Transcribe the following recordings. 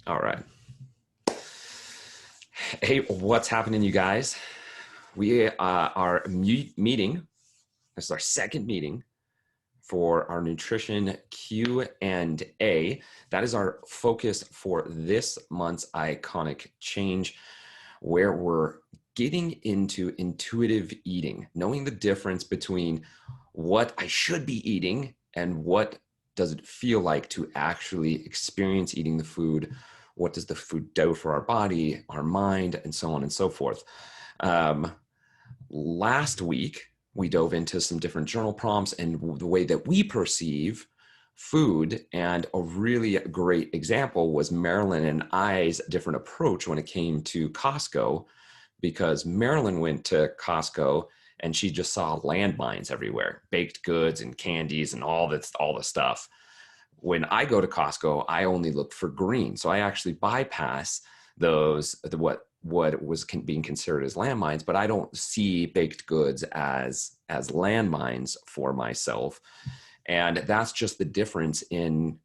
All right. Hey, what's happening, you guys? We are meeting. This is our second meeting for our nutrition Q&A. That is our focus for this month's Iconic Change, where we're getting into intuitive eating, knowing the difference between what I should be eating and what does it feel like to actually experience eating the food. What does the food do for our body, our mind, and so on and so forth. Last week, we dove into some different journal prompts and the way that we perceive food. And a really great example was Marilyn and I's different approach when it came to Costco, because Marilyn went to Costco and she just saw landmines everywhere, baked goods and candies and all the stuff. When I go to Costco, I only look for green. So I actually bypass those, what was being considered as landmines, but I don't see baked goods as landmines for myself. And that's just the difference in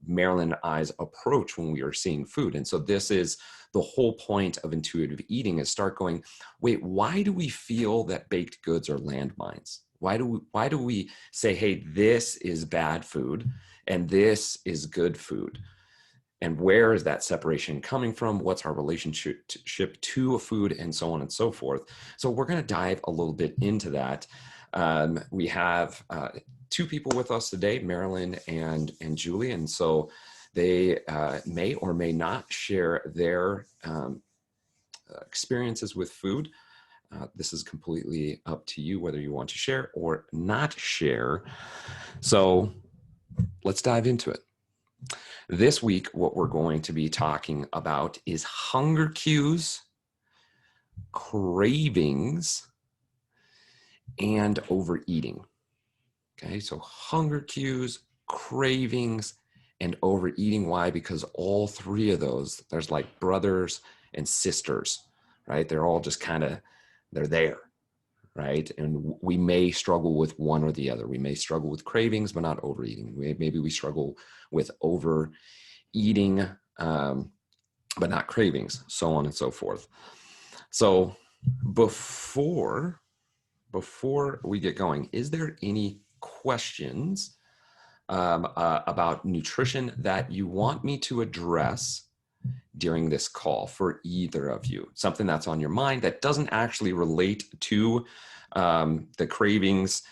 Marilyn and I's approach when we are seeing food. And so this is the whole point of intuitive eating, is start going, wait, why do we feel that baked goods are landmines? Why do we say, hey, this is bad food and this is good food? And where is that separation coming from? What's our relationship to a food, and so on and so forth? So we're going to dive a little bit into that. We have two people with us today, Marilyn and Julie. And so they may or may not share their experiences with food. This is completely up to you whether you want to share or not share. So let's dive into it. This week, what we're going to be talking about is hunger cues, cravings, and overeating. Okay, so hunger cues, cravings, and overeating. Why? Because all three of those, there's like brothers and sisters, right? They're all just they're there, right? And we may struggle with one or the other. We may struggle with cravings, but not overeating. Maybe we struggle with overeating, but not cravings, so on and so forth. So before we get going, is there any questions about nutrition that you want me to address during this call for either of you? Something that's on your mind that doesn't actually relate to the cravings,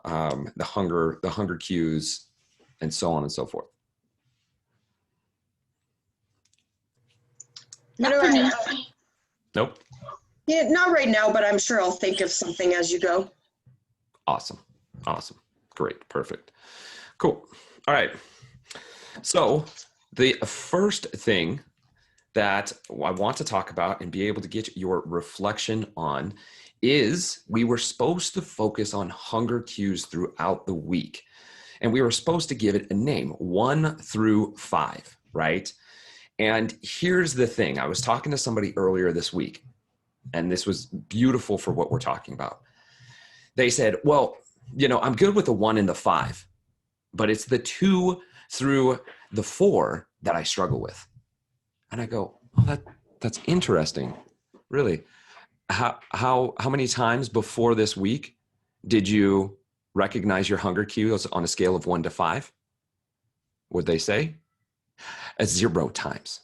the hunger cues, and so on and so forth. Not for me. Nope. Yeah, not right now, but I'm sure I'll think of something as you go. Awesome. Great. Perfect. Cool. All right. So the first thing that I want to talk about and be able to get your reflection on is, we were supposed to focus on hunger cues throughout the week. And we were supposed to give it a name, 1 through 5, right? And here's the thing. I was talking to somebody earlier this week, and this was beautiful for what we're talking about. They said, well, I'm good with the 1 and the 5, but it's the 2 through the 4 that I struggle with. And I go, oh, that's interesting. Really? How many times before this week did you recognize your hunger cues on a scale of 1 to 5? Would they say? 0 times.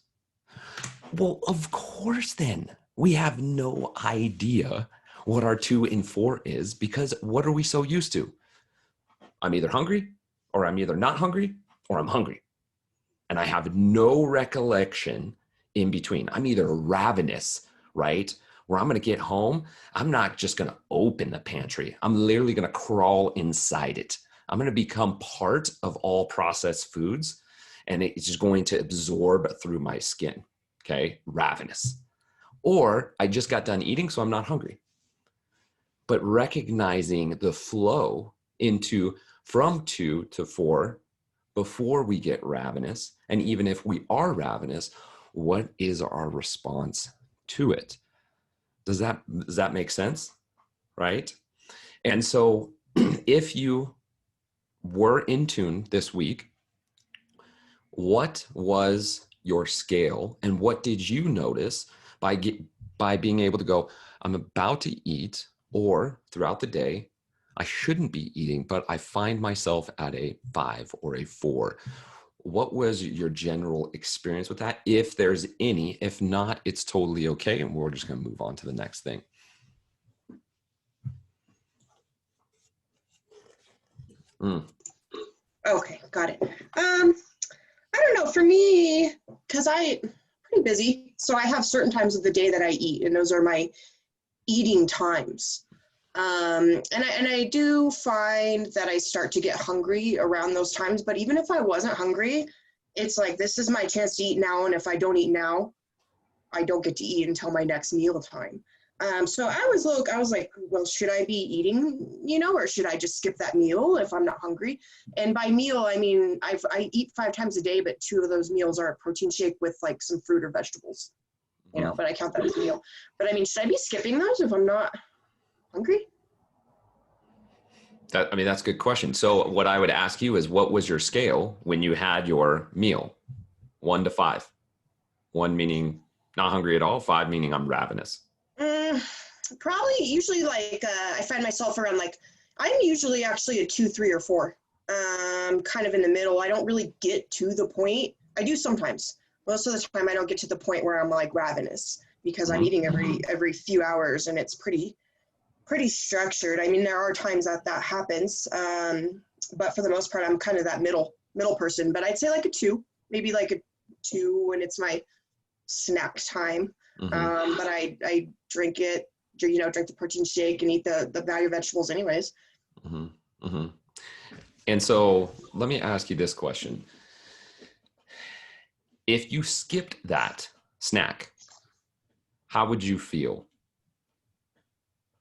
Well, of course then. We have no idea what our 2 and 4 is, because what are we so used to? I'm either hungry, or I'm either not hungry, or I'm hungry. And I have no recollection in between. I'm either ravenous, right? Where I'm going to get home, I'm not just going to open the pantry. I'm literally going to crawl inside it. I'm going to become part of all processed foods, and it's just going to absorb through my skin. Okay, ravenous. Or I just got done eating, so I'm not hungry. But recognizing the flow into from 2 to 4 before we get ravenous, and even if we are ravenous, what is our response to it? Does that make sense? Right? And so if you were in tune this week, what was your scale, and what did you notice by being able to go, I'm about to eat, or throughout the day, I shouldn't be eating, but I find myself at a 5 or a 4. What was your general experience with that? If there's any, if not, it's totally okay. And we're just going to move on to the next thing. Okay, got it. I don't know, for me, because I'm pretty busy, so I have certain times of the day that I eat, and those are my eating times. And I do find that I start to get hungry around those times, but even if I wasn't hungry, it's like, this is my chance to eat now, and if I don't eat now, I don't get to eat until my next meal time. So I was like, well, should I be eating, or should I just skip that meal if I'm not hungry? And by meal, I mean, I eat 5 times a day, but 2 of those meals are a protein shake with like some fruit or vegetables, but I count that as a meal. But I mean, should I be skipping those if I'm not hungry? That's a good question. So what I would ask you is, what was your scale when you had your meal? 1 to 5. 1 meaning not hungry at all, 5 meaning I'm ravenous. Probably usually like I find myself around like, I'm usually actually a 2, 3, or 4. Kind of in the middle. I don't really get to the point. I do sometimes. Most of the time I don't get to the point where I'm like ravenous, because I'm eating every few hours, and it's pretty structured. I mean, there are times that happens, but for the most part, I'm kind of that middle person. But I'd say like a 2, maybe like a 2 when it's my snack time. But I drink the protein shake and eat the value vegetables anyways. And so let me ask you this question. If you skipped that snack, how would you feel?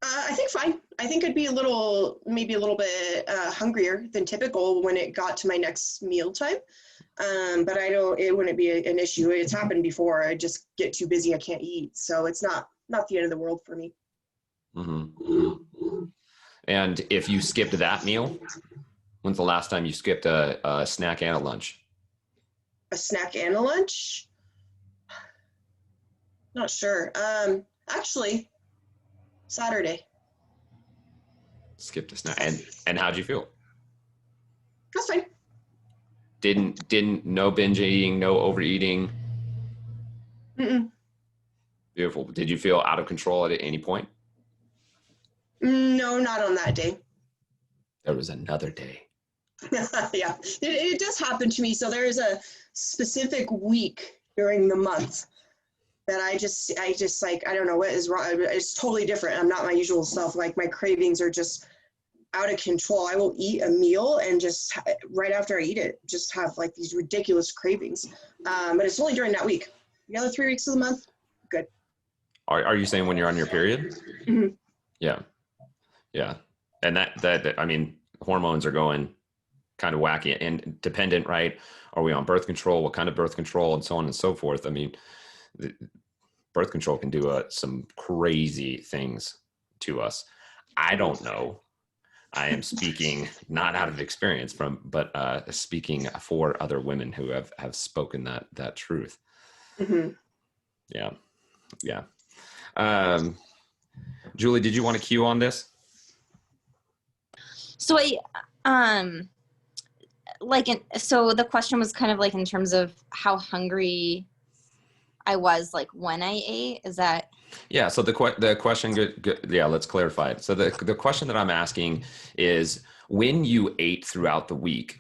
I think fine. I think I'd be maybe a little bit hungrier than typical when it got to my next meal time. But it wouldn't be an issue. It's happened before. I just get too busy. I can't eat. So it's not the end of the world for me. And if you skipped that meal, when's the last time you skipped a snack and a lunch? A snack and a lunch? Not sure. Actually, Saturday. Skipped a snack. And how'd you feel? That's fine. Didn't no binge eating, no overeating. Beautiful. Did you feel out of control at any point? No, not on that day. There was another day. Yeah, it does happen to me. So there is a specific week during the month that I just like, I don't know what is wrong. It's totally different. I'm not my usual self. Like, my cravings are just out of control. I will eat a meal and just right after I eat it, just have like these ridiculous cravings. But it's only during that week. The other 3 weeks of the month, good. Are you saying when you're on your period? Yeah. And that I mean, hormones are going kind of wacky and dependent, right? Are we on birth control? What kind of birth control, and so on and so forth? I mean, birth control can do some crazy things to us. I don't know. I am speaking not out of experience but speaking for other women who have spoken that truth. Yeah. Julie, did you want to cue on this? So so the question was kind of like in terms of how hungry I was, like when I ate. Is that? Yeah. So the question, good. Yeah, let's clarify it. So the question that I'm asking is, when you ate throughout the week,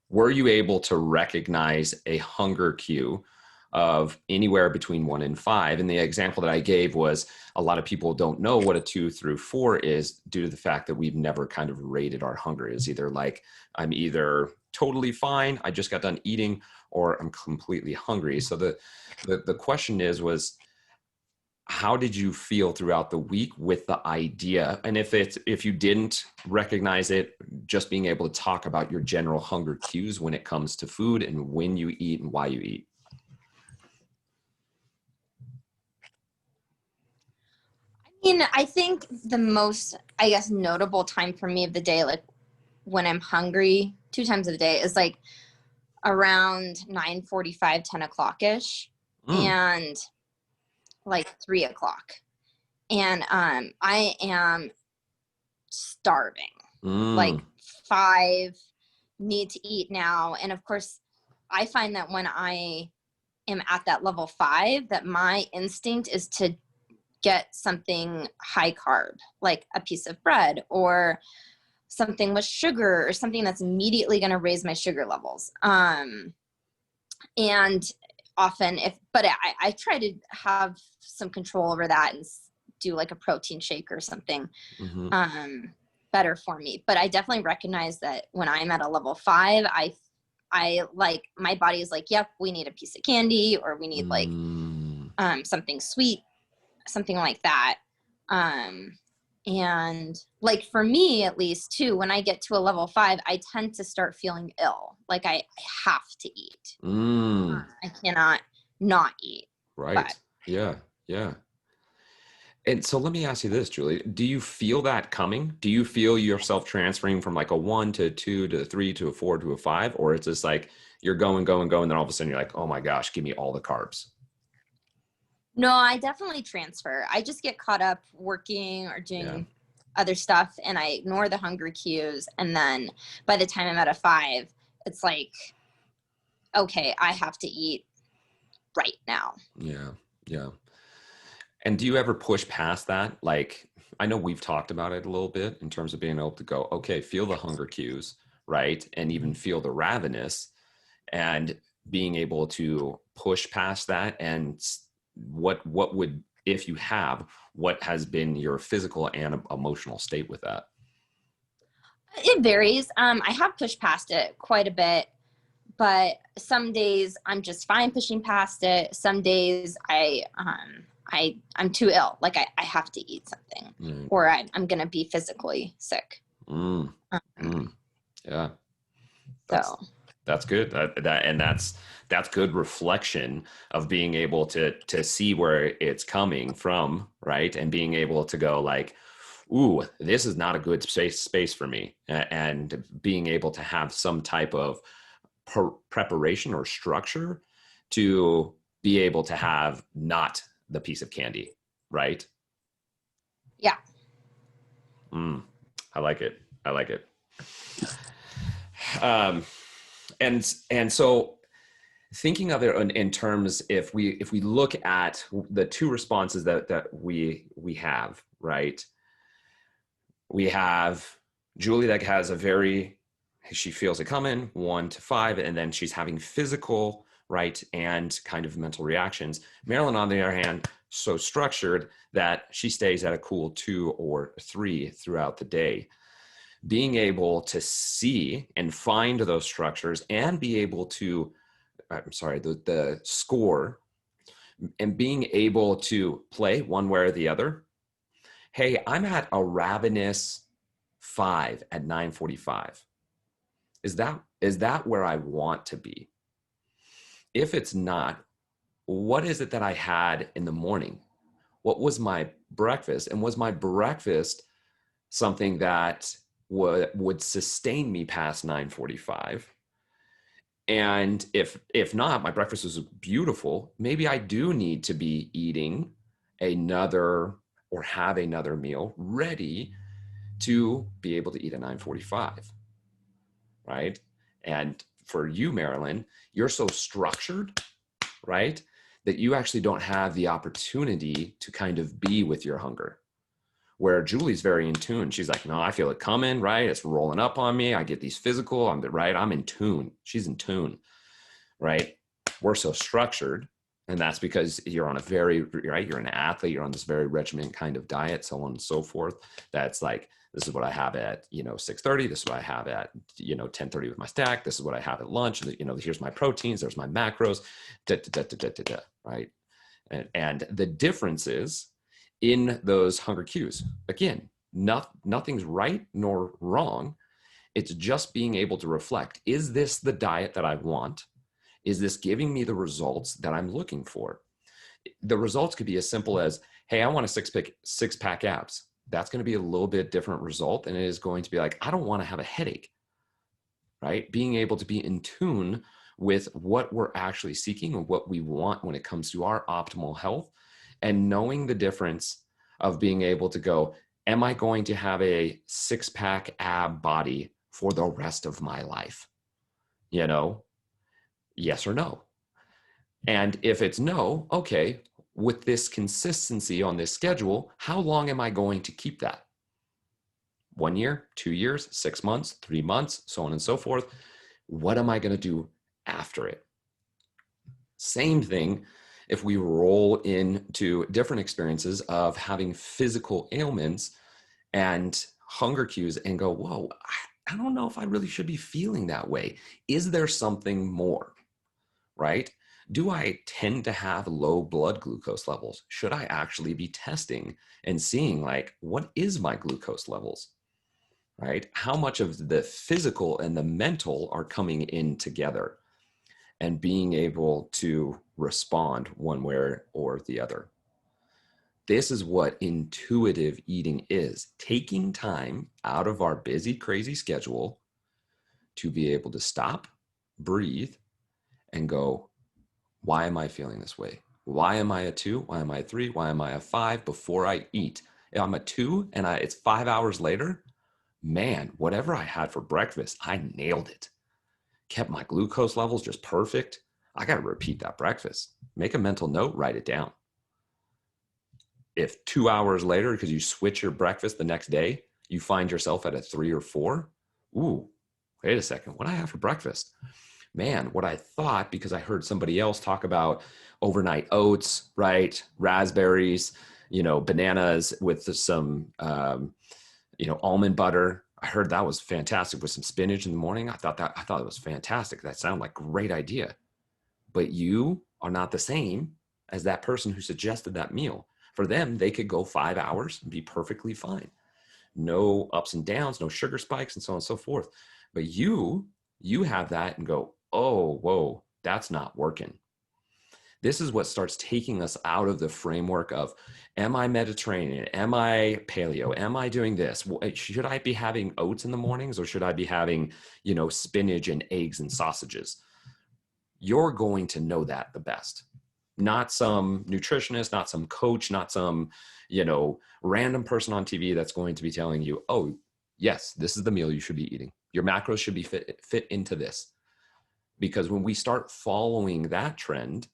were you able to recognize a hunger cue of anywhere between 1 and 5? And the example that I gave was, a lot of people don't know what a 2 through 4 is due to the fact that we've never kind of rated our hunger. Is either like, I'm either totally fine, I just got done eating, or I'm completely hungry. So the question was, how did you feel throughout the week with the idea? And if you didn't recognize it, just being able to talk about your general hunger cues when it comes to food and when you eat and why you eat. I mean, I think the most, I guess, notable time for me of the day, like when I'm hungry 2 times a day, is like around 9:45, 10 o'clock ish, and like 3 o'clock. And I am starving. Like 5, need to eat now. And of course, I find that when I am at that level 5, that my instinct is to get something high carb, like a piece of bread or something with sugar or something that's immediately going to raise my sugar levels. And often I try to have some control over that and do like a protein shake or something better for me. But I definitely recognize that when I'm at a level 5, I like, my body is like, yep, we need a piece of candy, or we need like something sweet, something like that. And like for me, at least too, when I get to a level 5, I tend to start feeling ill. Like I have to eat. I cannot not eat. Right. But. Yeah. Yeah. And so let me ask you this, Julie, do you feel that coming? Do you feel yourself transferring from like a 1 to a 2 to a 3 to a 4 to a 5? Or it's just like you're going, and then all of a sudden you're like, oh my gosh, give me all the carbs? No, I definitely transfer. I just get caught up working or doing other stuff, and I ignore the hunger cues. And then by the time I'm at a 5, it's like, okay, I have to eat right now. Yeah. Yeah. And do you ever push past that? Like, I know we've talked about it a little bit in terms of being able to go, okay, feel the hunger cues, right? And even feel the ravenous, and being able to push past that. And what would, if you have, what has been your physical and emotional state with that? It varies. I have pushed past it quite a bit, but some days I'm just fine pushing past it. Some days I'm too ill. Like I have to eat something, or I'm going to be physically sick. Yeah. That's good. That's good reflection of being able to see where it's coming from, right? And being able to go like, ooh, this is not a good space for me. And being able to have some type of preparation or structure to be able to have not the piece of candy, right? Yeah. I like it. And so thinking of it in terms, if we look at the 2 responses that we have, right? We have Julie that has she feels it coming 1 to 5, and then she's having physical, right, and kind of mental reactions. Marilyn, on the other hand, so structured that she stays at a cool 2 or 3 throughout the day. Being able to see and find those structures and be able to, the score, and being able to play one way or the other. Hey, I'm at a ravenous 5 at 9:45. Is that where I want to be? If it's not, what is it that I had in the morning? What was my breakfast? And was my breakfast something that would sustain me past 9:45? And if not, my breakfast was beautiful, maybe I do need to be eating another or have another meal ready to be able to eat at 9:45, right? And for you, Marilyn, you're so structured, right, that you actually don't have the opportunity to kind of be with your hunger. Where Julie's very in tune. She's like, no, I feel it coming, right? It's rolling up on me. I get these physical, I'm in tune. She's in tune, right? We're so structured. And that's because you're on you're an athlete, you're on this very regiment kind of diet, so on and so forth. That's like, this is what I have at, 6:30. This is what I have at, 10:30 with my stack. This is what I have at lunch. Here's my proteins. There's my macros, right? And the difference is in those hunger cues. Again, nothing's right nor wrong. It's just being able to reflect. Is this the diet that I want? Is this giving me the results that I'm looking for? The results could be as simple as, hey, I want a six-pack abs. That's going to be a little bit different result. And it is going to be like, I don't want to have a headache, right? Being able to be in tune with what we're actually seeking and what we want when it comes to our optimal health, and knowing the difference of being able to go, am I going to have a 6-pack ab body for the rest of my life? You know, yes or no. And if it's no, okay, with this consistency on this schedule, how long am I going to keep that? 1 year, 2 years, 6 months, 3 months, so on and so forth. What am I going to do after it? Same thing if we roll into different experiences of having physical ailments and hunger cues and go, whoa, I don't know if I really should be feeling that way. Is there something more, right? Do I tend to have low blood glucose levels? Should I actually be testing and seeing, like, what is my glucose levels, right? How much of the physical and the mental are coming in together and being able to respond one way or the other. This is what intuitive eating is, taking time out of our busy, crazy schedule to be able to stop, breathe, and go, why am I feeling this way? Why am I a 2? Why am I a 3? Why am I a 5 before I eat? If I'm a 2 and it's 5 hours later, man, whatever I had for breakfast, I nailed it. Kept my glucose levels just perfect. I got to repeat that breakfast. Make a mental note, write it down. If 2 hours later, because you switch your breakfast the next day, you find yourself at a 3 or 4, ooh, wait a second, what did I have for breakfast? Man, what I thought, because I heard somebody else talk about overnight oats, right? Raspberries, bananas with some, almond butter. I heard that was fantastic with some spinach in the morning. I thought it was fantastic. That sounded like a great idea. But you are not the same as that person who suggested that meal. For them, they could go 5 hours and be perfectly fine. No ups and downs, no sugar spikes, and so on and so forth. But you have that and go, oh, whoa, that's not working. This is what starts taking us out of the framework of, am I Mediterranean? Am I paleo? Am I doing this? Should I be having oats in the mornings, or should I be having, spinach and eggs and sausages? You're going to know that the best. Not some nutritionist, not some coach, not some, random person on TV that's going to be telling you, oh, yes, this is the meal you should be eating. Your macros should be fit into this. Because when we start following that trend,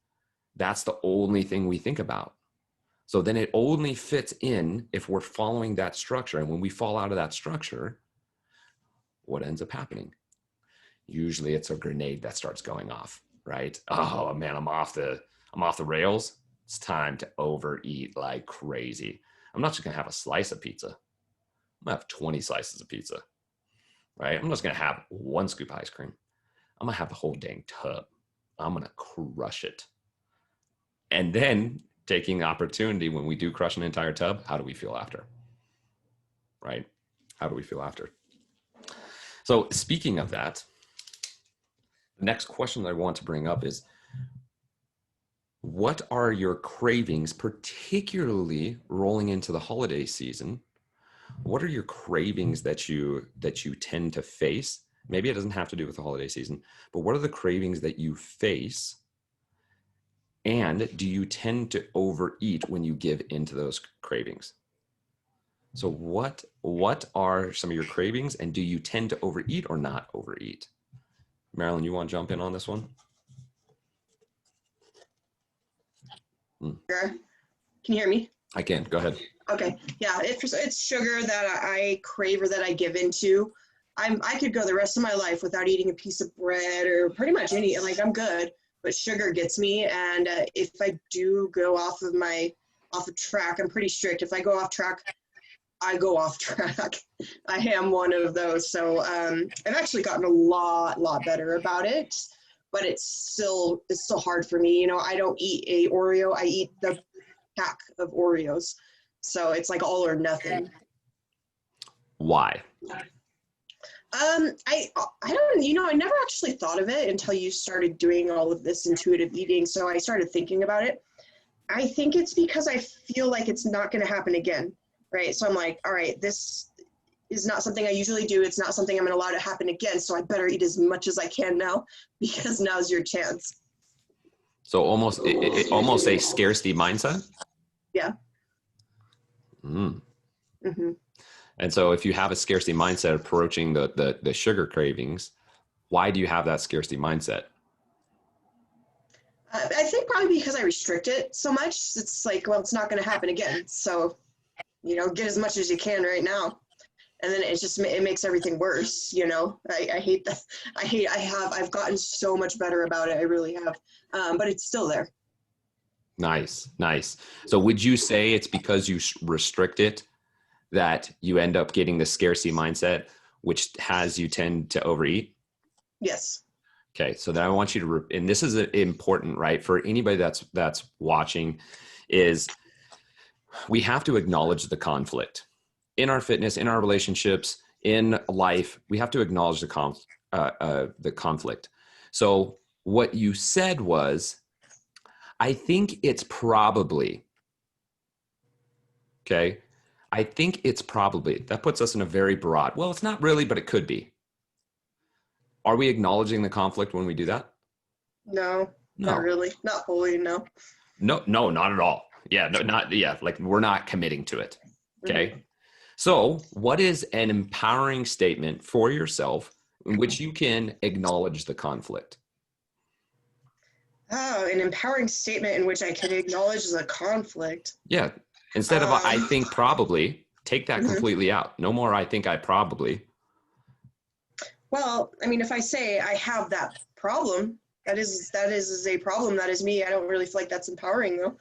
that's the only thing we think about. So then it only fits in if we're following that structure. And when we fall out of that structure, what ends up happening? Usually it's a grenade that starts going off, right? Oh man, I'm off the rails. It's time to overeat like crazy. I'm not just gonna have a slice of pizza. I'm gonna have 20 slices of pizza, right? I'm not just gonna have 1 scoop of ice cream. I'm gonna have the whole dang tub. I'm gonna crush it. And then taking opportunity, when we do crush an entire tub, how do we feel after? Right? How do we feel after? So speaking of that, the next question that I want to bring up is, what are your cravings, particularly rolling into the holiday season? What are your cravings that you tend to face? Maybe it doesn't have to do with the holiday season, but what are the cravings that you face? And do you tend to overeat when you give into those cravings? So what are some of your cravings, and do you tend to overeat or not overeat? Marilyn, you want to jump in on this one? Can you hear me? I can. Go ahead. Okay. Yeah, it's sugar that I crave or that I give into. I could go the rest of my life without eating a piece of bread or pretty much I'm good. But sugar gets me, and if I do go off of track, I'm pretty strict. If I go off track, I go off track. I am one of those. So I've actually gotten a lot better about it, but it's still hard for me. I don't eat a Oreo. I eat the pack of Oreos. So it's like all or nothing. Why? I don't, I never actually thought of it until you started doing all of this intuitive eating. So I started thinking about it. I think it's because I feel like it's not going to happen again. Right. So I'm like, all right, this is not something I usually do. It's not something I'm going to allow to happen again. So I better eat as much as I can now, because now's your chance. So almost a scarcity mindset. Yeah. Mm. Mm-hmm. And so if you have a scarcity mindset approaching the sugar cravings, why do you have that scarcity mindset? I think probably because I restrict it so much. It's like, well, it's not going to happen again. So, get as much as you can right now. And then it makes everything worse. I hate that. I've gotten so much better about it. I really have. But it's still there. Nice. So would you say it's because you restrict it that you end up getting the scarcity mindset, which has you tend to overeat? Yes. Okay. So then I want you to, and this is important, right? For anybody that's watching, is we have to acknowledge the conflict in our fitness, in our relationships, in life. We have to acknowledge the conflict. So what you said was, I think it's probably, okay. I think it's probably, that puts us in a very broad, well, it's not really, but it could be. Are we acknowledging the conflict when we do that? No, not really. Not fully, no. No, not at all. Yeah, no, not, yeah, like we're not committing to it. Okay. Mm-hmm. So what is an empowering statement for yourself in which you can acknowledge the conflict? Oh, an empowering statement in which I can acknowledge the conflict. Yeah. Instead of I think probably, take that Mm-hmm. completely out. No more I think I probably. Well, I mean, if I say I have that problem, that is a problem. That is me. I don't really feel like that's empowering, though.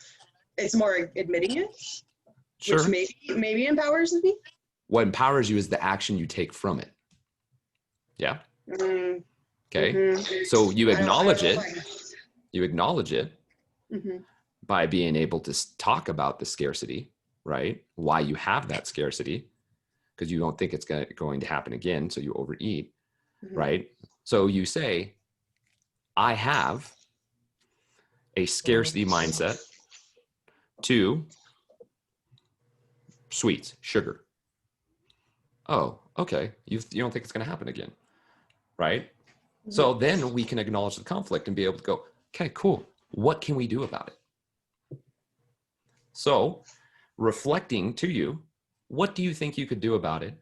It's more admitting it, Sure. which maybe empowers me. What empowers you is the action you take from it. Yeah. Mm-hmm. Okay. Mm-hmm. So you acknowledge it. You acknowledge it Mm-hmm. by being able to talk about the scarcity, right? Why you have that scarcity, because you don't think it's going to happen again. So you overeat, Mm-hmm. right? So you say, I have a scarcity mindset to sweets, sugar. Oh, okay. You don't think it's going to happen again, right? Mm-hmm. So then we can acknowledge the conflict and be able to go, okay, cool. What can we do about it? So reflecting to you, what do you think you could do about it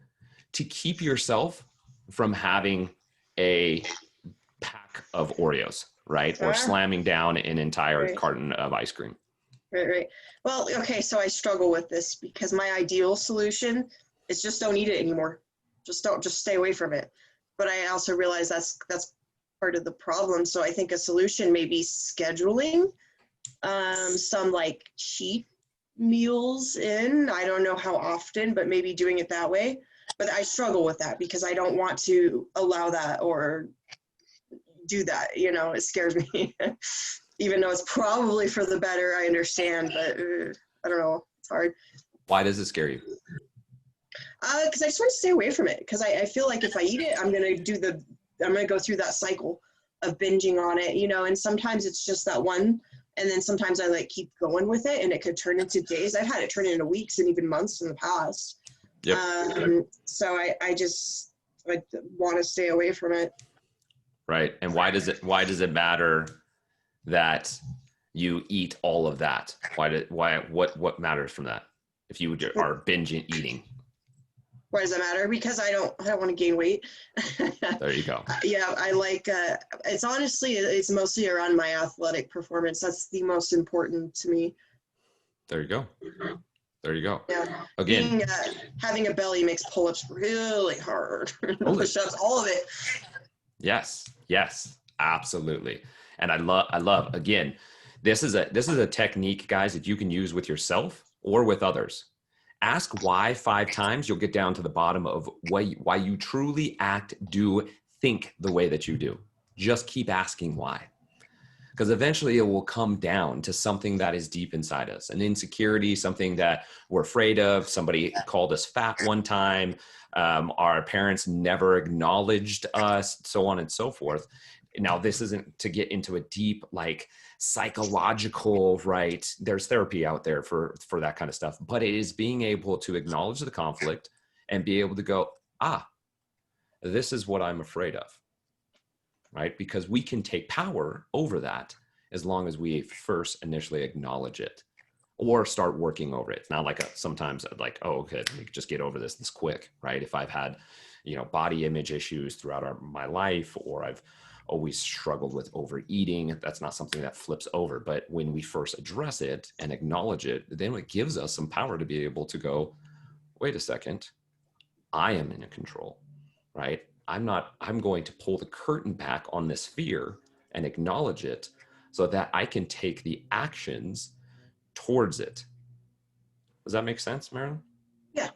to keep yourself from having a pack of Oreos, right? Or slamming down an entire carton of ice cream. Right. Well, okay, so I struggle with this because my ideal solution is just don't eat it anymore. Just stay away from it. But I also realize that's part of the problem. So I think a solution may be scheduling some like cheat meals in. I don't know how often, but maybe doing it that way. But I struggle with that because I don't want to allow that or do that. It scares me. Even though it's probably for the better, I understand, but I don't know. It's hard. Why does it scare you? Because I just want to stay away from it. Because I feel like if I eat it, I'm gonna go through that cycle of binging on it, and sometimes it's just that one, and then sometimes I keep going with it, and it could turn into days. I've had it turn into weeks and even months in the past. Yep. So I want to stay away from it. Right. And why does it matter that you eat all of that? What matters from that? If you are binge eating. Why does that matter? Because I don't want to gain weight. There you go. Yeah, I it's mostly around my athletic performance. That's the most important to me. There you go. There you go. Yeah. Again, having a belly makes pull-ups really hard. Push-ups, all of it. Yes, absolutely. And I love, again, this is a technique, guys, that you can use with yourself or with others. Ask why 5 times, you'll get down to the bottom of why you truly act, do, think the way that you do. Just keep asking why. Because eventually it will come down to something that is deep inside us, an insecurity, something that we're afraid of. Somebody called us fat one time. Our parents never acknowledged us, so on and so forth. Now, this isn't to get into a deep, psychological, right? There's therapy out there for that kind of stuff, but it is being able to acknowledge the conflict and be able to go, this is what I'm afraid of, right? Because we can take power over that as long as we first initially acknowledge it or start working over it. It's not like sometimes like, oh, okay, we could just get over this quick, right? If I've had, body image issues throughout my life, or I've always struggled with overeating, that's not something that flips over. But when we first address it and acknowledge it, then it gives us some power to be able to go, wait a second, I am in control, right? I'm going to pull the curtain back on this fear and acknowledge it so that I can take the actions towards it. Does that make sense, Marilyn? Yeah.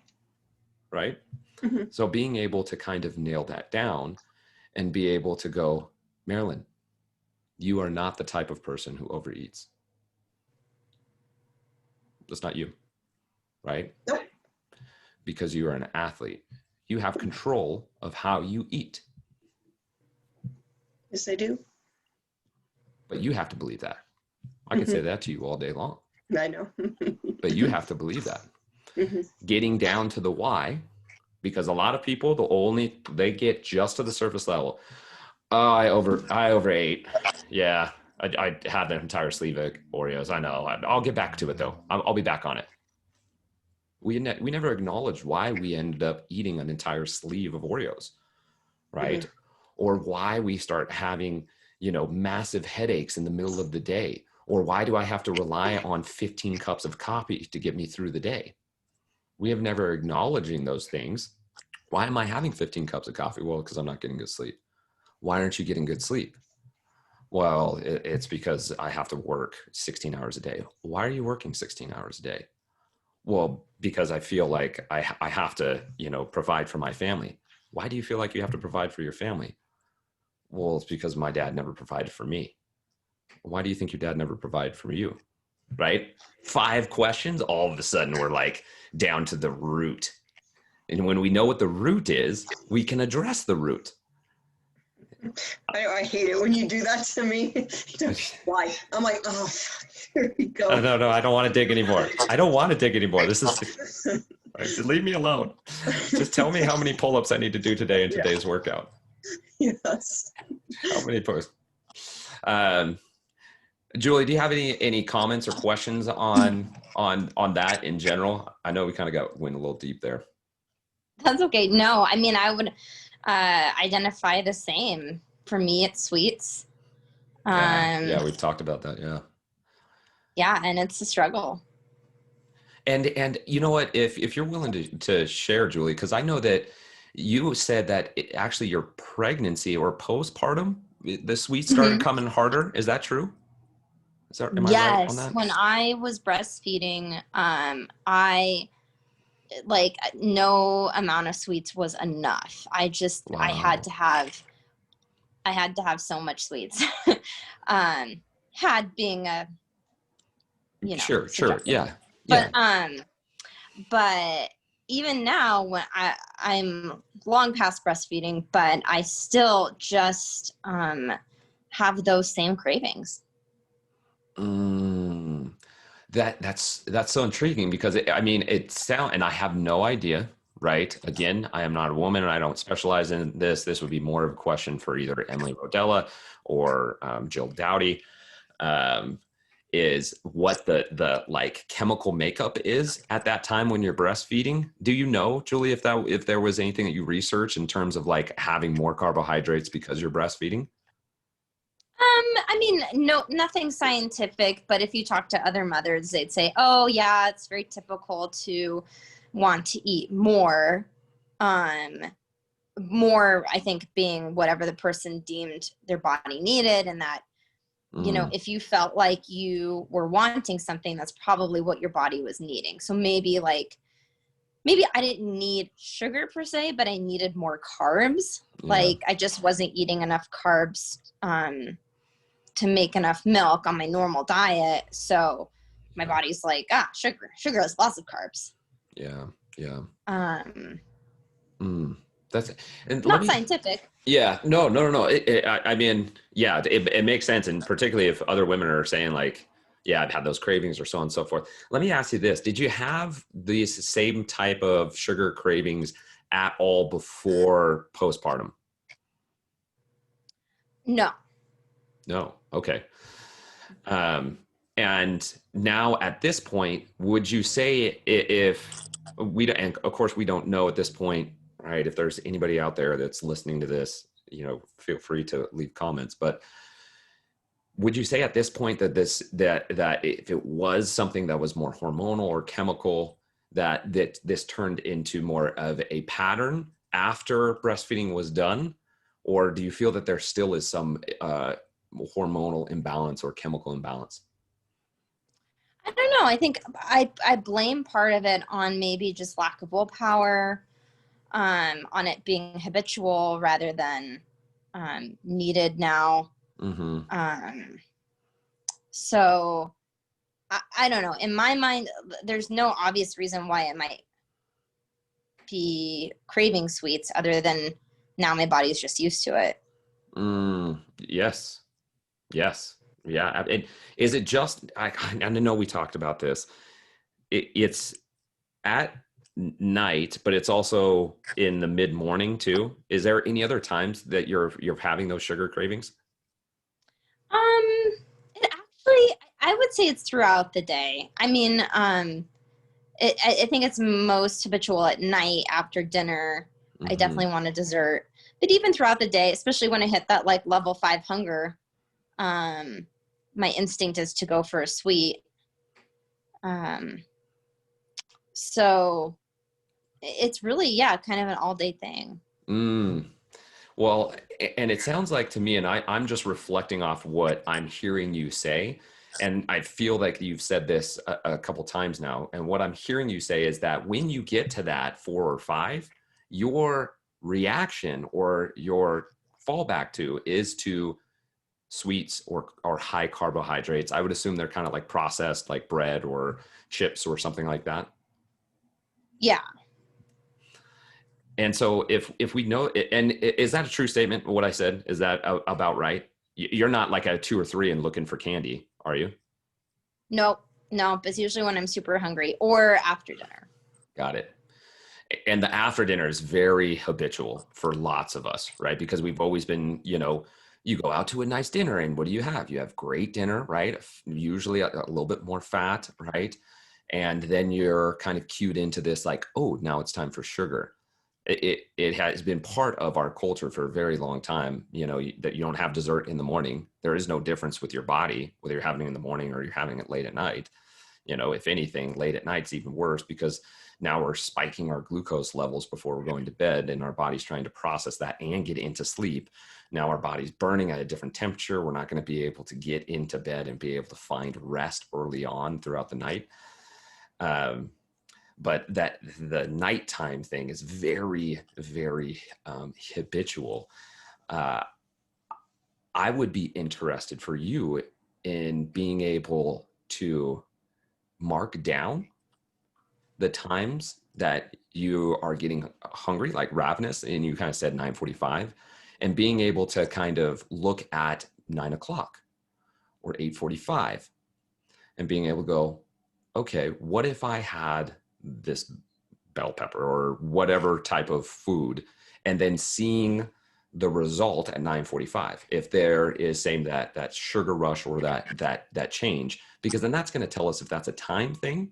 Right? Mm-hmm. So being able to kind of nail that down and be able to go, Marilyn, you are not the type of person who overeats. That's not you, right? Nope. Because you are an athlete. You have control of how you eat. Yes, I do. But you have to believe that. I can say that to you all day long. I know. But you have to believe that. Mm-hmm. Getting down to the why, because a lot of people, they get just to the surface level. Oh, I overate. Yeah, I had an entire sleeve of Oreos. I know. I'll get back to it though. I'll be back on it. We never acknowledged why we ended up eating an entire sleeve of Oreos, right? Mm-hmm. Or why we start having, massive headaches in the middle of the day. Or why do I have to rely on 15 cups of coffee to get me through the day? We have never acknowledging those things. Why am I having 15 cups of coffee? Well, because I'm not getting good sleep. Why aren't you getting good sleep? Well, it's because I have to work 16 hours a day. Why are you working 16 hours a day? Well, because I feel like I have to, provide for my family. Why do you feel like you have to provide for your family? Well, it's because my dad never provided for me. Why do you think your dad never provided for you? Right? 5 questions, all of a sudden we're like down to the root. And when we know what the root is, we can address the root. I hate it when you do that to me. Why? I'm like, oh, here we go. No, I don't want to dig anymore. I don't want to dig anymore. This is, right, leave me alone. Just tell me how many pull-ups I need to do today in today's workout. Yes. How many push? Julie, do you have any comments or questions on that in general? I know we kind of went a little deep there. That's okay. No, I mean, I would identify the same. For me, it's sweets. Yeah, we've talked about that. Yeah. Yeah, and it's a struggle. And you know what? If you're willing to share, Julie, because I know that you said that actually your pregnancy or postpartum, the sweets started coming harder. Is that true? Am I right on that? When I was breastfeeding, I like no amount of sweets was enough. I had to have so much sweets. Had being a sure, yeah. But even now when I'm long past breastfeeding, but I still just have those same cravings. That's so intriguing because it sounds, and I have no idea, right? Again, I am not a woman and I don't specialize in this. This would be more of a question for either Emily Rodella or Jill Dowdy. Is what the like chemical makeup is at that time when you're breastfeeding. Do you know, Julie, if there was anything that you researched in terms of like having more carbohydrates because you're breastfeeding? I mean, no, nothing scientific, but if you talk to other mothers, they'd say, oh yeah, it's very typical to want to eat more. More, I think, being whatever the person deemed their body needed, and that, if you felt like you were wanting something, that's probably what your body was needing. So maybe I didn't need sugar per se, but I needed more carbs. Yeah. Like I just wasn't eating enough carbs to make enough milk on my normal diet. So my body's like, sugar has lots of carbs. Yeah. That's not scientific. Yeah, no. It makes sense. And particularly if other women are saying like, yeah, I've had those cravings or so on and so forth. Let me ask you this. Did you have these same type of sugar cravings at all before postpartum? No. No. Okay. And now at this point, would you say if we don't, and of course we don't know at this point, right? If there's anybody out there that's listening to this, feel free to leave comments, but would you say at this point that that if it was something that was more hormonal or chemical, that this turned into more of a pattern after breastfeeding was done? Or do you feel that there still is some hormonal imbalance or chemical imbalance? I don't know. I think I blame part of it on maybe just lack of willpower, on it being habitual rather than needed now. Mm-hmm. So I don't know. In my mind, there's no obvious reason why it might be craving sweets other than now my body's just used to it. Yes. Yes. Yeah. And is it just, I know we talked about this. It's at night, but it's also in the mid morning too. Is there any other times that you're having those sugar cravings? It actually, I would say it's throughout the day. I mean, I think it's most habitual at night after dinner. Mm-hmm. I definitely want a dessert, but even throughout the day, especially when I hit that like level 5 hunger, my instinct is to go for a sweet. So it's really, yeah, kind of an all day thing. Well, and it sounds like to me, and I'm just reflecting off what I'm hearing you say. And I feel like you've said this a couple times now. And what I'm hearing you say is that when you get to that 4 or 5, your reaction or your fallback to is to sweets or high carbohydrates. I would assume they're kind of like processed, like bread or chips or something like that. Yeah. And so if we know, and is that a true statement? What I said, is that about right? You're not like a 2 or 3 and looking for candy, are you? Nope. It's usually when I'm super hungry or after dinner. Got it. And the after dinner is very habitual for lots of us, right? Because we've always been, you go out to a nice dinner and what do you have? You have great dinner, right? Usually a little bit more fat, right? And then you're kind of cued into this like, oh, now it's time for sugar. It has been part of our culture for a very long time, that you don't have dessert in the morning. There is no difference with your body, whether you're having it in the morning or you're having it late at night. If anything, late at night's even worse because now we're spiking our glucose levels before we're going to bed and our body's trying to process that and get into sleep. Now our body's burning at a different temperature. We're not going to be able to get into bed and be able to find rest early on throughout the night. But that the nighttime thing is very, very habitual. I would be interested for you in being able to mark down the times that you are getting hungry, like ravenous, and you kind of said 9:45, and being able to kind of look at 9 o'clock or 8:45 and being able to go, okay, what if I had this bell pepper or whatever type of food, and then seeing the result at 9:45 if there is saying that sugar rush or that change, because then that's going to tell us if that's a time thing,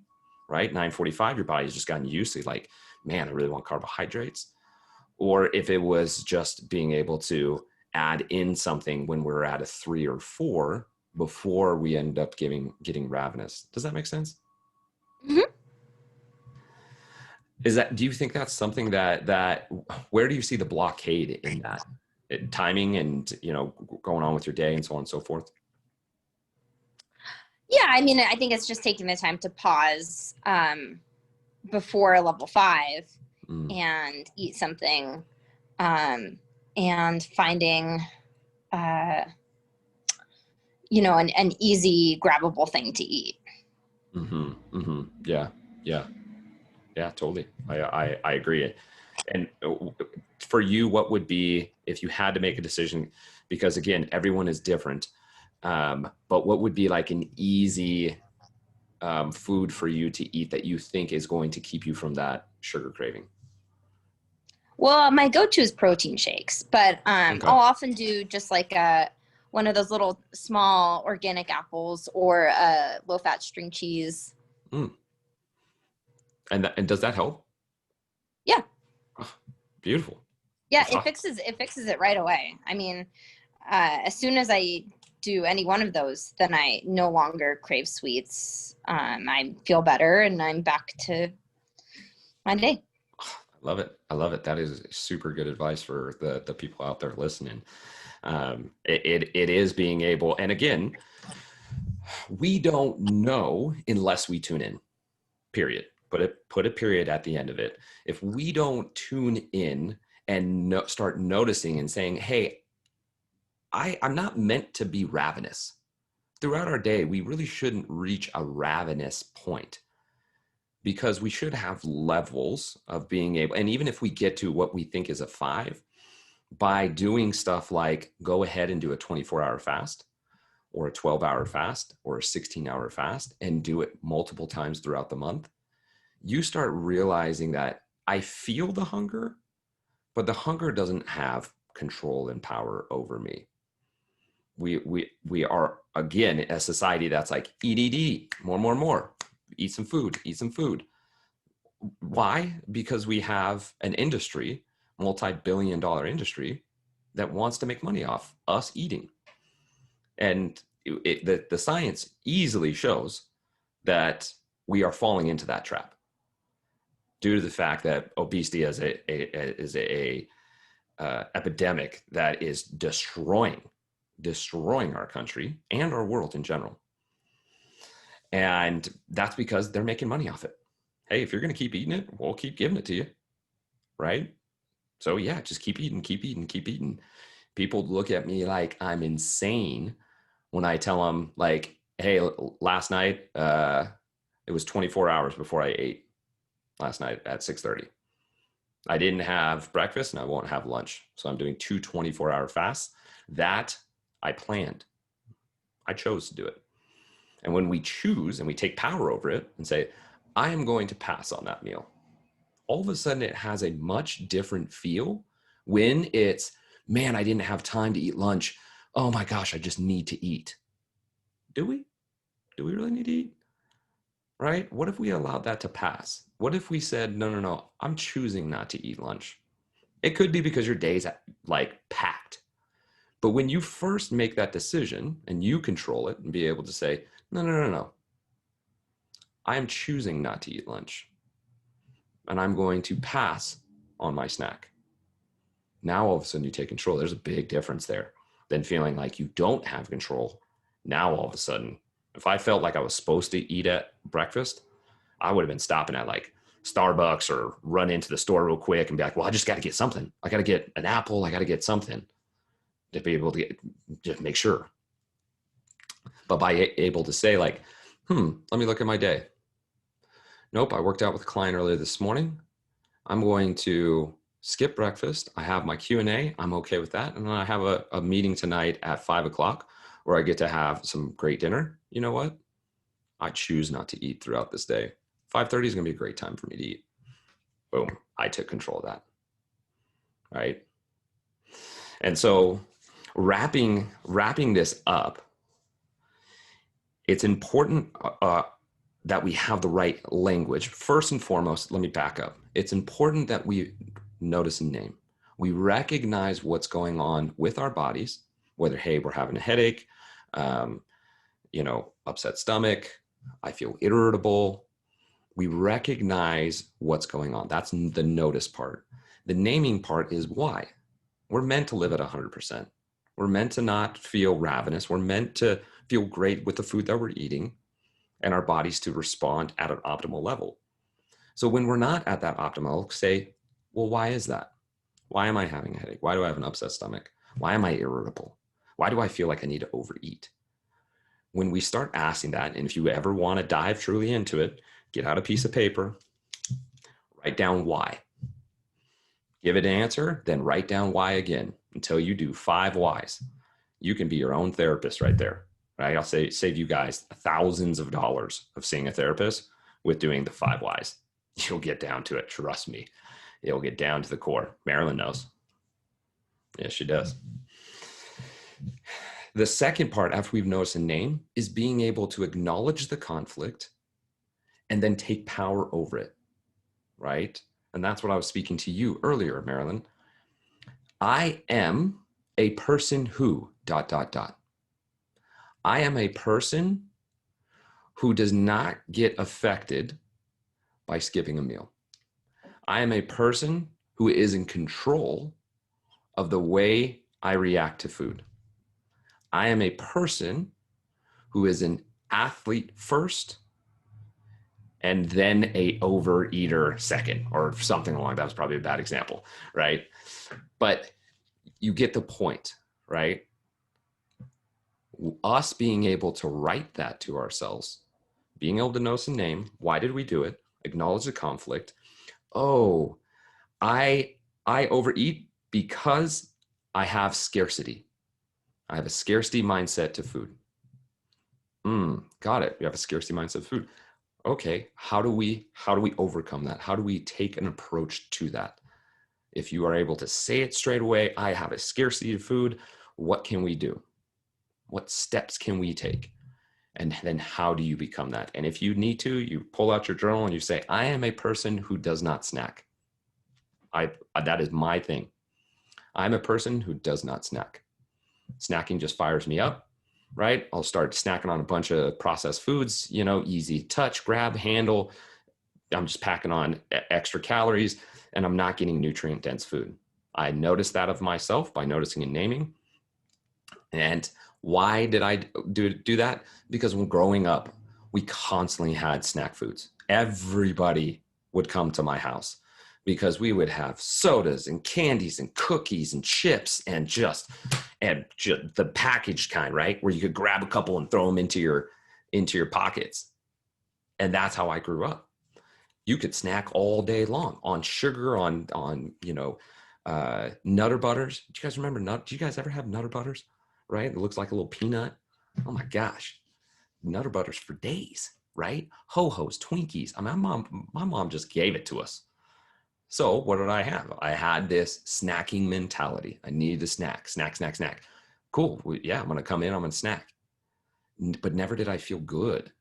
right? 9:45, your body's just gotten used to like, man, I really want carbohydrates, or if it was just being able to add in something when we're at a 3 or 4 before we end up getting ravenous. Does that make sense? Mm-hmm. Do you think that's something that where do you see the blockade in that timing and, going on with your day and so on and so forth? Yeah. I mean, I think it's just taking the time to pause before level 5 and eat something and finding, an easy grabbable thing to eat. Mm-hmm. Mm-hmm. Yeah. Yeah. Yeah, totally. I agree. And for you, what would be, if you had to make a decision, because again, everyone is different, but what would be like an easy food for you to eat that you think is going to keep you from that sugar craving? Well, my go-to is protein shakes, but Okay. I'll often do just like one of those little small organic apples or low-fat string cheese. Mm. And does that help? Yeah. Oh, beautiful. Yeah, That's awesome. it fixes it right away. I mean, as soon as I do any one of those, then I no longer crave sweets. I feel better and I'm back to my day. I love it. I love it. That is super good advice for the people out there listening. It is being able, and again, we don't know unless we tune in, period. Put a period at the end of it. If we don't tune in and start noticing and saying, hey, I'm not meant to be ravenous. Throughout our day, we really shouldn't reach a ravenous point, because we should have levels of being able, and even if we get to what we think is a 5, by doing stuff like go ahead and do a 24-hour fast or a 12-hour fast or a 16-hour fast and do it multiple times throughout the month, you start realizing that I feel the hunger, but the hunger doesn't have control and power over me. We are, again, a society that's like, eat, more, eat some food. Why? Because we have an industry, multi-billion-dollar industry, that wants to make money off us eating. And the science easily shows that we are falling into that trap due to the fact that obesity is a epidemic that is destroying our country and our world in general. And that's because they're making money off it. Hey, if you're going to keep eating it, we'll keep giving it to you. Right? So yeah, just keep eating. People look at me like I'm insane when I tell them, like, hey, last night, it was 24 hours before I ate last night at 6:30. I didn't have breakfast and I won't have lunch. So I'm doing 2 24-hour fasts. That I planned. I chose to do it. And when we choose and we take power over it and say, I am going to pass on that meal, all of a sudden it has a much different feel when it's, man, I didn't have time to eat lunch. Oh my gosh, I just need to eat. Do we? Do we really need to eat? Right? What if we allowed that to pass? What if we said, no, I'm choosing not to eat lunch? It could be because your day's like packed. But when you first make that decision and you control it and be able to say, no, I am choosing not to eat lunch and I'm going to pass on my snack. Now all of a sudden you take control. There's a big difference there than feeling like you don't have control. Now all of a sudden, if I felt like I was supposed to eat at breakfast, I would have been stopping at like Starbucks or run into the store real quick and be like, well, I just got to get something. I got to get an apple. I got to get something to be able to just make sure. But by able to say like, let me look at my day. Nope, I worked out with a client earlier this morning. I'm going to skip breakfast. I have my Q&A. I'm okay with that. And then I have a meeting tonight at 5:00 where I get to have some great dinner. You know what? I choose not to eat throughout this day. 5:30 is going to be a great time for me to eat. Boom. I took control of that. Right. And so wrapping this up, it's important that we have the right language. First and foremost, let me back up. It's important that we notice and name. We recognize what's going on with our bodies, whether, hey, we're having a headache, upset stomach, I feel irritable. We recognize what's going on. That's the notice part. The naming part is why. We're meant to live at 100%. We're meant to not feel ravenous. We're meant to feel great with the food that we're eating and our bodies to respond at an optimal level. So when we're not at that optimal, say, well, why is that? Why am I having a headache? Why do I have an upset stomach? Why am I irritable? Why do I feel like I need to overeat? When we start asking that, and if you ever want to dive truly into it, get out a piece of paper, write down why. Give it an answer, then write down why again until you do 5 whys. You can be your own therapist right there. Right? I'll save you guys thousands of dollars of seeing a therapist with doing the 5 whys. You'll get down to it. Trust me. It'll get down to the core. Marilyn knows. Yes, she does. The second part, after we've noticed a name, is being able to acknowledge the conflict and then take power over it, right? And that's what I was speaking to you earlier, Marilyn. I am a person who, ... I am a person who does not get affected by skipping a meal. I am a person who is in control of the way I react to food. I am a person who is an athlete first and then a overeater second, or something along that. Was probably a bad example, right? But you get the point, right? Us being able to write that to ourselves, being able to know some name, why did we do it? Acknowledge the conflict. Oh, I overeat because I have scarcity. I have a scarcity mindset to food. Got it. You have a scarcity mindset of food. Okay, how do we overcome that? How do we take an approach to that? If you are able to say it straight away, I have a scarcity of food, what can we do? What steps can we take? And then how do you become that? And if you need to, you pull out your journal and you say, I am a person who does not snack. That is my thing. I'm a person who does not snack. Snacking just fires me up, right? I'll start snacking on a bunch of processed foods, easy touch, grab, handle. I'm just packing on extra calories and I'm not getting nutrient dense food. I noticed that of myself by noticing and naming. And why did I do that? Because when growing up, we constantly had snack foods. Everybody would come to my house because we would have sodas and candies and cookies and chips and just the packaged kind, right? Where you could grab a couple and throw them into your pockets. And that's how I grew up. You could snack all day long on sugar, on Nutter Butters. Do you guys remember do you guys ever have Nutter Butters? Right? It looks like a little peanut. Oh my gosh. Nutter Butters for days, right? Ho-Hos, Twinkies. I mean, my mom just gave it to us. So what did I have? I had this snacking mentality. I needed a snack. Cool. Yeah, I'm going to come in, I'm going to snack. But never did I feel good.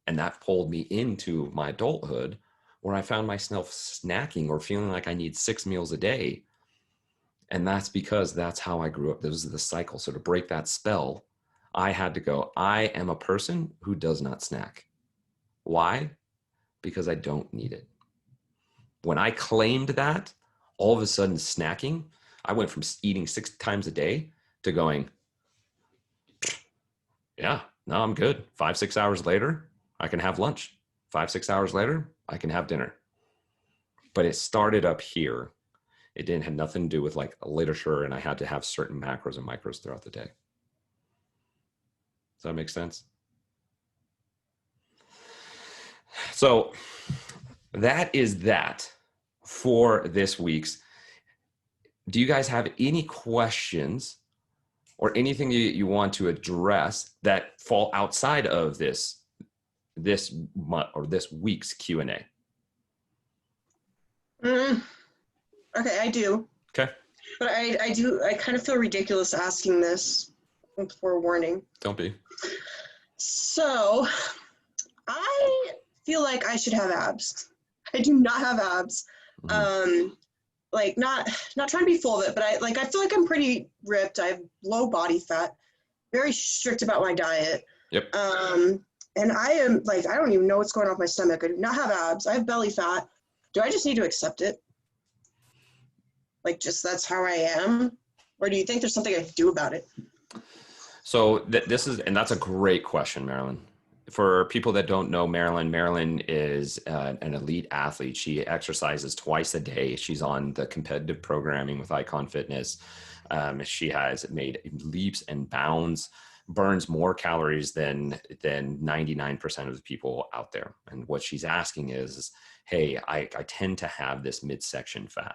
And that pulled me into my adulthood where I found myself snacking or feeling like I need 6 meals a day. And that's because that's how I grew up. This is the cycle. So to break that spell, I had to go, I am a person who does not snack. Why? Because I don't need it. When I claimed that, all of a sudden snacking, I went from eating 6 times a day to going, yeah, no, I'm good. 5-6 hours later, I can have lunch. 5-6 hours later, I can have dinner. But it started up here. It didn't have nothing to do with like literature, and I had to have certain macros and micros throughout the day. Does that make sense? So that is that for this week's. Do you guys have any questions or anything you want to address that fall outside of this month or this week's Q&A? Okay, I do. Okay. But I kind of feel ridiculous asking this before warning. Don't be. So I feel like I should have abs. I do not have abs. Mm-hmm. Like not trying to be full of it, but I feel like I'm pretty ripped. I have low body fat, very strict about my diet. Yep. And I am like, I don't even know what's going on with my stomach. I do not have abs. I have belly fat. Do I just need to accept it? Like, just that's how I am? Or do you think there's something I can do about it? So that's a great question, Marilyn. For people that don't know Marilyn is an elite athlete. She exercises twice a day. She's on the competitive programming with Icon Fitness. She has made leaps and bounds, burns more calories than 99% of the people out there. And what she's asking is, hey, I tend to have this midsection fat.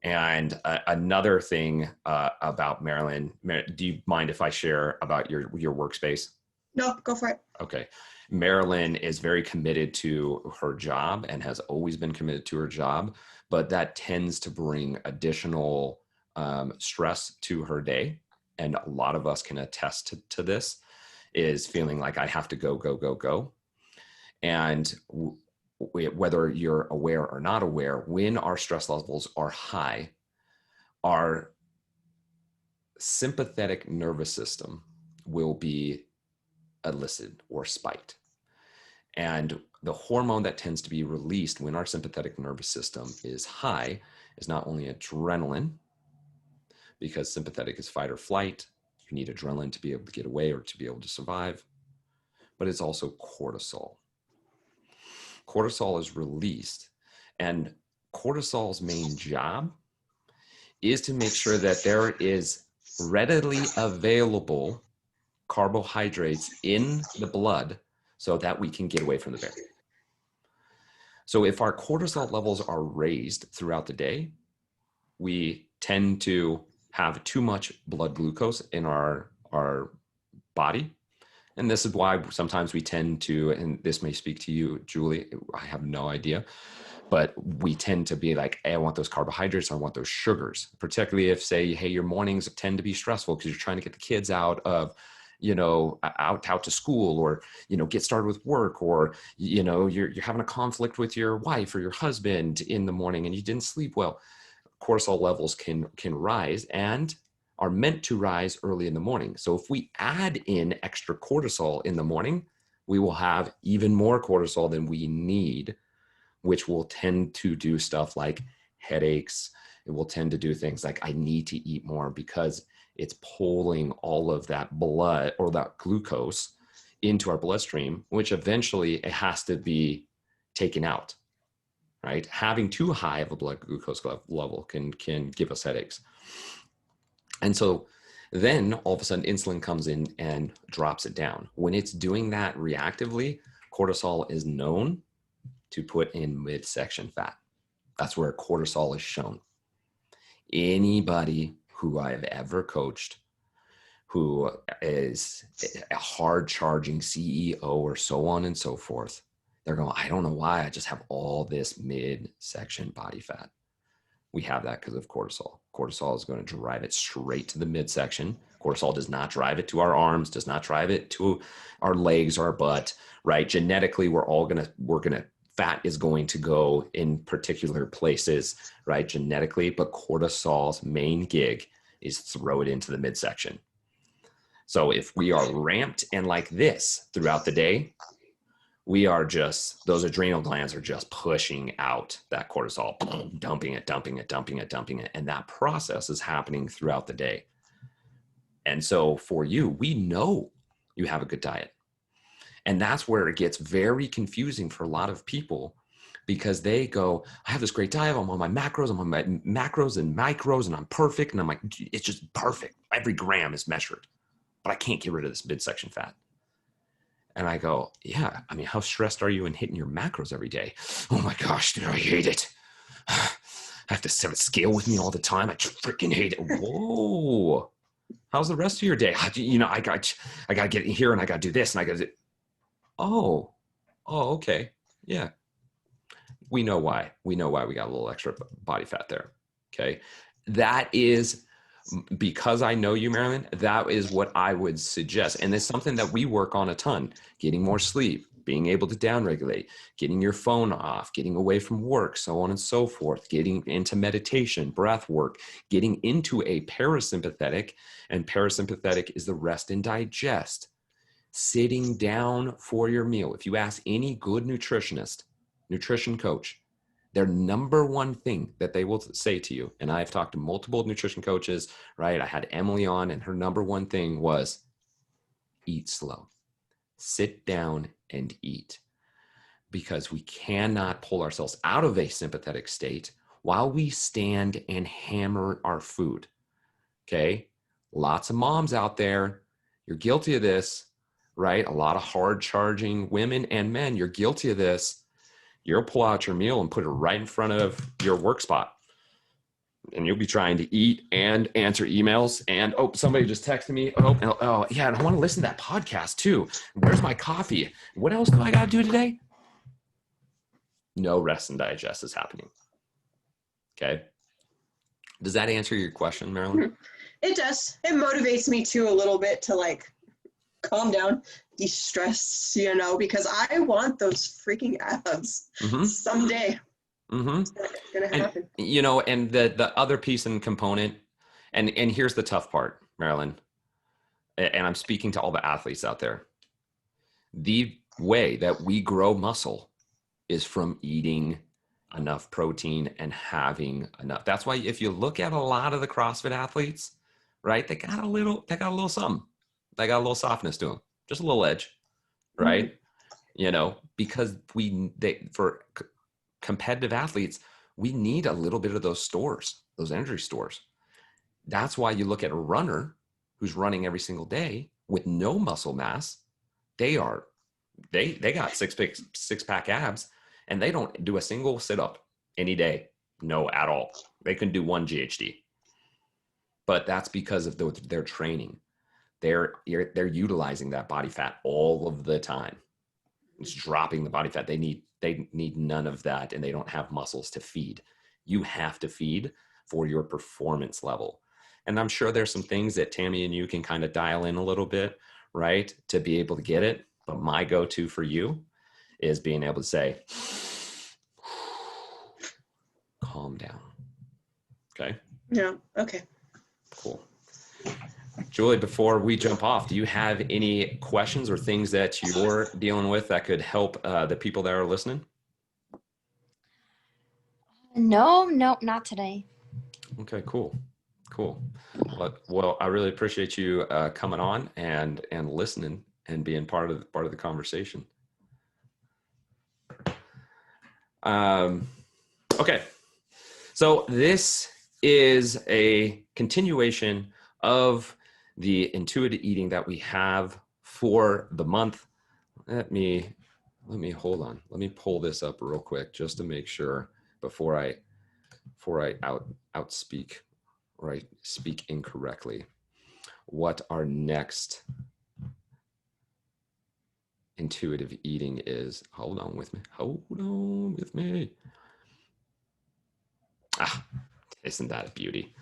And another thing about Marilyn, do you mind if I share about your workspace? No, go for it. Okay. Marilyn is very committed to her job and has always been committed to her job, but that tends to bring additional stress to her day. And a lot of us can attest to this, is feeling like I have to go, go, go, go. And whether you're aware or not aware, when our stress levels are high, our sympathetic nervous system will be elicited or spiked. And the hormone that tends to be released when our sympathetic nervous system is high is not only adrenaline, because sympathetic is fight or flight. You need adrenaline to be able to get away or to be able to survive, but it's also cortisol. Cortisol is released, and cortisol's main job is to make sure that there is readily available carbohydrates in the blood so that we can get away from the bear. So if our cortisol levels are raised throughout the day, we tend to have too much blood glucose in our body. And this is why sometimes we tend to, and this may speak to you, Julie, I have no idea, but we tend to be like, hey, I want those carbohydrates, I want those sugars, particularly if, say, hey, your mornings tend to be stressful because you're trying to get the kids out of, out to school, or, get started with work, or, you're having a conflict with your wife or your husband in the morning and you didn't sleep well. Cortisol levels can rise and are meant to rise early in the morning. So if we add in extra cortisol in the morning, we will have even more cortisol than we need, which will tend to do stuff like headaches. It will tend to do things like I need to eat more, because it's pulling all of that blood or that glucose into our bloodstream, which eventually it has to be taken out, right? Having too high of a blood glucose level can give us headaches. And so then all of a sudden insulin comes in and drops it down. When it's doing that reactively, cortisol is known to put in midsection fat. That's where cortisol is shown. Anybody who I have ever coached who is a hard charging CEO or so on and so forth, they're going, I don't know why I just have all this midsection body fat. We have that because of cortisol. Cortisol is going to drive it straight to the midsection. Cortisol does not drive it to our arms, does not drive it to our legs or our butt, right? Genetically, fat is going to go in particular places, right? Genetically, but cortisol's main gig is throw it into the midsection. So if we are ramped and like this throughout the day, we are just, those adrenal glands are just pushing out that cortisol, dumping it. And that process is happening throughout the day. And so for you, we know you have a good diet. And that's where it gets very confusing for a lot of people, because they go, I have this great diet. I'm on my macros. I'm on my macros and micros, and I'm perfect. And I'm like, it's just perfect. Every gram is measured, but I can't get rid of this midsection fat. And I go, yeah, I mean, how stressed are you in hitting your macros every day? Oh my gosh, dude, I hate it. I have to have a scale with me all the time. I freaking hate it. Whoa. How's the rest of your day? I got to get in here and I got to do this and I got to do. Oh, okay. Yeah. We know why. We know why we got a little extra body fat there. Okay. That is, because I know you, Marilyn, that is what I would suggest. And it's something that we work on a ton, getting more sleep, being able to downregulate, getting your phone off, getting away from work, so on and so forth, getting into meditation, breath work, getting into a parasympathetic, and parasympathetic is the rest and digest. Sitting down for your meal. If you ask any good nutritionist, nutrition coach, their number one thing that they will say to you, and I've talked to multiple nutrition coaches, right? I had Emily on, and her number one thing was eat slow. Sit down and eat, because we cannot pull ourselves out of a sympathetic state while we stand and hammer our food. Okay? Lots of moms out there, you're guilty of this, right? A lot of hard charging women and men, you're guilty of this. You'll pull out your meal and put it right in front of your work spot, and you'll be trying to eat and answer emails. And oh, somebody just texted me. Oh, yeah, and I want to listen to that podcast too. Where's my coffee? What else do I got to do today? No rest and digest is happening. Okay. Does that answer your question, Marilyn? It does. It motivates me too a little bit to like calm down, de-stress, you know, because I want those freaking abs someday. It's gonna happen. And, you know, and the other piece and component, and here's the tough part, Marilyn, and I'm speaking to all the athletes out there. The way that we grow muscle is from eating enough protein and having enough. That's why if you look at a lot of the CrossFit athletes, right, they got a little something. They got a little softness to them, just a little edge, right? You know, because for competitive athletes, we need a little bit of those stores, those energy stores. That's why you look at a runner who's running every single day with no muscle mass. They got six pack abs, and they don't do a single sit up any day. No, at all. They can do one GHD, but that's because of their training. They're utilizing that body fat all of the time. It's dropping the body fat. They need none of that, and they don't have muscles to feed. You have to feed for your performance level. And I'm sure there's some things that Tammy and you can kind of dial in a little bit, right, to be able to get it. But my go-to for you is being able to say, calm down. Okay? Yeah. Okay. Cool. Julie, before we jump off, do you have any questions or things that you're dealing with that could help the people that are listening? No, not today. Okay, cool. Well, I really appreciate you coming on and listening and being part of the conversation. Okay, so this is a continuation of the intuitive eating that we have for the month. Let me hold on. Let me pull this up real quick just to make sure before I outspeak or I speak incorrectly what our next intuitive eating is. Hold on with me. Isn't that a beauty?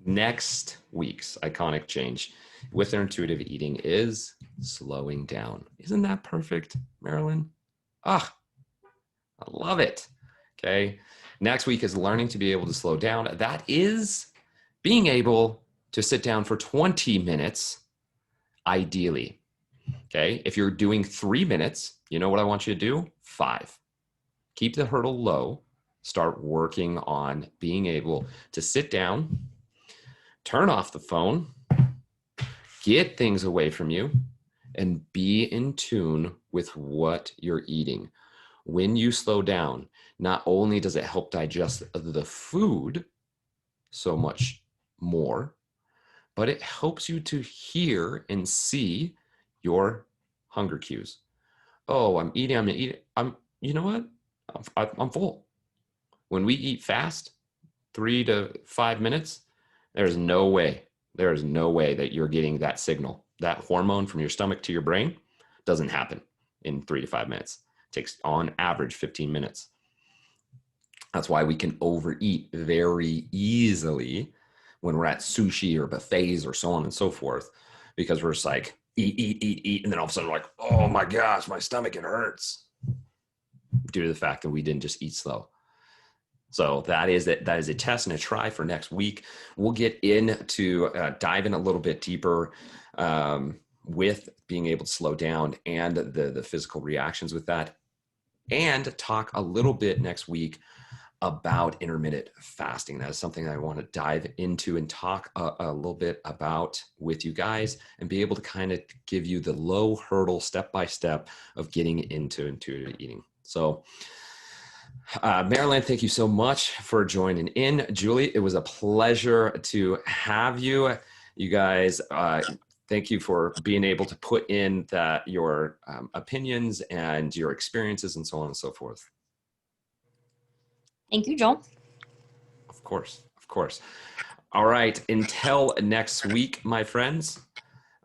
Next week's iconic change with their intuitive eating is slowing down. Isn't that perfect, Marilyn? I love it. Okay. Next week is learning to be able to slow down. That is being able to sit down for 20 minutes, ideally. Okay. If you're doing 3 minutes, you know what I want you to do? 5. Keep the hurdle low. Start working on being able to sit down, turn off the phone, get things away from you, and be in tune with what you're eating. When you slow down, not only does it help digest the food so much more, but it helps you to hear and see your hunger cues. Oh, I'm eating. You know what? I'm full. When we eat fast, 3 to 5 minutes, there's no way that you're getting that signal. That hormone from your stomach to your brain doesn't happen in 3 to 5 minutes. It takes on average 15 minutes. That's why we can overeat very easily when we're at sushi or buffets or so on and so forth, because we're just like eat, and then all of a sudden we're like, oh my gosh, my stomach, it hurts, due to the fact that we didn't just eat slow. So that is a test and a try for next week. We'll get into dive in a little bit deeper with being able to slow down and the physical reactions with that, and talk a little bit next week about intermittent fasting. That is something that I want to dive into and talk a little bit about with you guys, and be able to kind of give you the low hurdle step-by-step of getting into intuitive eating. So Marilyn, thank you so much for joining in. Julie, it was a pleasure to have you. You guys, thank you for being able to put in your opinions and your experiences and so on and so forth. Thank you, Joel. Of course. course. All right. Until next week, my friends,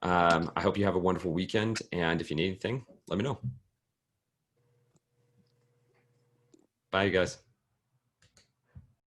I hope you have a wonderful weekend. And if you need anything, let me know. Bye, you guys.